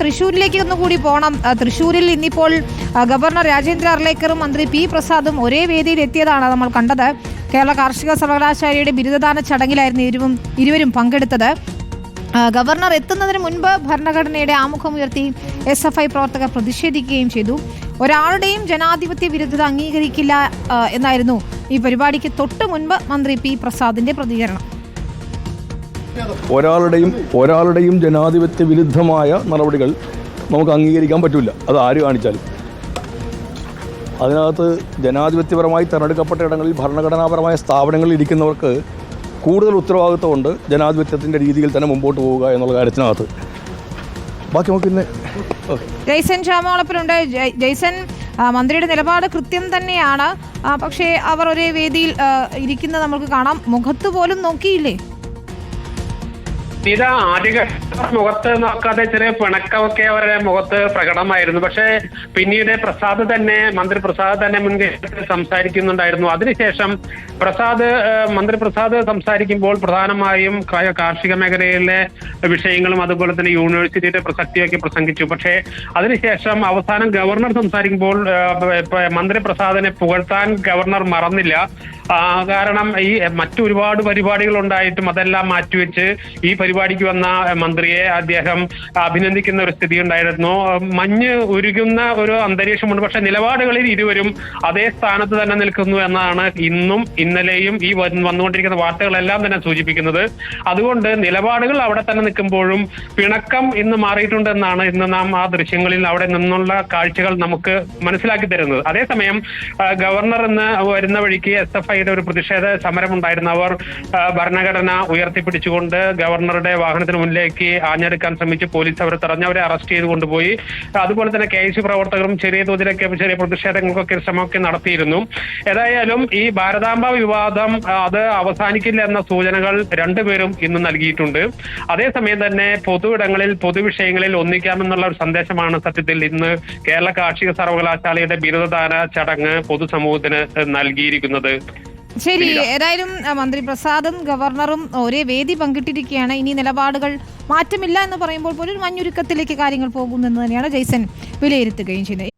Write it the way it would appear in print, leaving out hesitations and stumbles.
തൃശ്ശൂരിലേക്ക് ഒന്നുകൂടി പോകണം. തൃശ്ശൂരിൽ ഇന്നിപ്പോൾ ഗവർണർ രാജേന്ദ്ര അർലേക്കറും മന്ത്രി പി പ്രസാദും ഒരേ വേദിയിൽ എത്തിയതാണ് നമ്മൾ കണ്ടത്. കേരള കാർഷിക സർവകലാശാലയുടെ ബിരുദദാന ചടങ്ങിലായിരുന്നു ഇരുവരും പങ്കെടുത്തത്. ഗവർണർ എത്തുന്നതിന് മുൻപ് ഭരണഘടനയുടെ ആമുഖമുയർത്തി SFI പ്രവർത്തകർ പ്രതിഷേധിക്കുകയും ചെയ്തു. ഒരാളുടെയും ജനാധിപത്യ വിരുദ്ധത അംഗീകരിക്കില്ല എന്നായിരുന്നു ഈ പരിപാടിക്ക് തൊട്ട് മുൻപ് മന്ത്രി പി പ്രസാദിന്റെ പ്രതികരണം. ഒരാളുടെയും ജനാധിപത്യ വിരുദ്ധമായ നടപടികൾ നമുക്ക് അംഗീകരിക്കാൻ പറ്റില്ല. അത് ആര് കാണിച്ചാലും. അതിനകത്ത് ജനാധിപത്യപരമായി തിരഞ്ഞെടുക്കപ്പെട്ട ഇടങ്ങളിൽ ഭരണഘടനാപരമായ സ്ഥാപനങ്ങളിൽ ഇരിക്കുന്നവർക്ക് കൂടുതൽ ഉത്തരവാദിത്വമുണ്ട് ജനാധിപത്യത്തിൻ്റെ രീതിയിൽ തന്നെ മുമ്പോട്ട് പോവുക എന്നുള്ള കാര്യത്തിനകത്ത്. ബാക്കി നമുക്ക് പിന്നെ ജയ്സൺ ശ്യാമോളപ്പനുണ്ട്. ജയ്സൺ, മന്ത്രിയുടെ നിലപാട് കൃത്യം തന്നെയാണ്, പക്ഷേ അവർ ഒരേ വേദിയിൽ ഇരിക്കുന്നത് നമുക്ക് കാണാം. മുഖത്ത് പോലും നോക്കിയില്ലേ? ഇത് ആദ്യ മുഖത്ത് നോക്കാതെ ചെറിയ പിണക്കമൊക്കെ അവരുടെ മുഖത്ത് പ്രകടമായിരുന്നു. പക്ഷേ പിന്നീട് മന്ത്രി പ്രസാദ് തന്നെ മുൻകൈ സംസാരിക്കുന്നുണ്ടായിരുന്നു. അതിനുശേഷം മന്ത്രി പ്രസാദ് സംസാരിക്കുമ്പോൾ പ്രധാനമായും കാർഷിക മേഖലയിലെ വിഷയങ്ങളും അതുപോലെ തന്നെ യൂണിവേഴ്സിറ്റിയുടെ പ്രസക്തിയൊക്കെ പ്രസംഗിച്ചു. പക്ഷേ അതിനുശേഷം അവസാനം ഗവർണർ സംസാരിക്കുമ്പോൾ മന്ത്രി പ്രസാദിനെ പുകഴ്ത്താൻ ഗവർണർ മറന്നില്ല. കാരണം ഈ മറ്റൊരുപാട് പരിപാടികൾ ഉണ്ടായിട്ടും അതെല്ലാം മാറ്റിവെച്ച് ഈ പരിപാടിക്ക് വന്ന മന്ത്രിയെ അദ്ദേഹം അഭിനന്ദിക്കുന്ന ഒരു സ്ഥിതി ഉണ്ടായിരുന്നു. മഞ്ഞ് ഉരുകുന്ന ഒരു അന്തരീക്ഷമുണ്ട്. പക്ഷെ നിലപാടുകളിൽ ഇരുവരും അതേ സ്ഥാനത്ത് തന്നെ നിൽക്കുന്നു എന്നാണ് ഇന്നും ഇന്നലെയും ഈ വന്നുകൊണ്ടിരിക്കുന്ന വാർത്തകളെല്ലാം തന്നെ സൂചിപ്പിക്കുന്നത്. അതുകൊണ്ട് നിലപാടുകൾ അവിടെ തന്നെ നിൽക്കുമ്പോഴും പിണക്കം ഇന്ന് മാറിയിട്ടുണ്ടെന്നാണ് ഇന്ന് നാം ആ ദൃശ്യങ്ങളിൽ അവിടെ നിന്നുള്ള കാഴ്ചകൾ നമുക്ക് മനസ്സിലാക്കി തരുന്നത്. അതേസമയം ഗവർണർ ഇന്ന് വരുന്ന വഴിക്ക് SFIയുടെ ഒരു പ്രതിഷേധ സമരമുണ്ടായിരുന്നു. അവർ ഭരണഘടന ഉയർത്തിപ്പിടിച്ചുകൊണ്ട് ഗവർണറുടെ വാഹനത്തിന് മുന്നിലേക്ക് ആഞ്ഞെടുക്കാൻ ശ്രമിച്ച് പോലീസ് അവരെ തടഞ്ഞ് അവരെ അറസ്റ്റ് ചെയ്ത് കൊണ്ടുപോയി. അതുപോലെ തന്നെ KSU പ്രവർത്തകരും ചെറിയ പ്രതിഷേധങ്ങൾക്കൊക്കെ ശ്രമമൊക്കെ നടത്തിയിരുന്നു. ഏതായാലും ഈ ഭാരതാംബ വിവാദം അത് അവസാനിക്കില്ല എന്ന സൂചനകൾ രണ്ടുപേരും ഇന്ന് നൽകിയിട്ടുണ്ട്. അതേസമയം തന്നെ പൊതുവിടങ്ങളിൽ പൊതുവിഷയങ്ങളിൽ ഒന്നിക്കാമെന്നുള്ള ഒരു സന്ദേശമാണ് സത്യത്തിൽ ഇന്ന് കേരള കാർഷിക സർവകലാശാലയുടെ ബിരുദദാന ചടങ്ങ് പൊതുസമൂഹത്തിന് നൽകിയിരിക്കുന്നത്. ശരി, ഏതായാലും മന്ത്രി പ്രസാദും ഗവർണറും ഒരേ വേദി പങ്കിട്ടിരിക്കുകയാണ്. ഇനി നിലപാടുകൾ മാറ്റമില്ല എന്ന് പറയുമ്പോൾ പോലും മഞ്ഞുരുക്കത്തിലേക്ക് കാര്യങ്ങൾ പോകുമെന്ന് തന്നെയാണ് ജയ്സൺ വിലയിരുത്തുകയും ചെയ്യുന്നത്.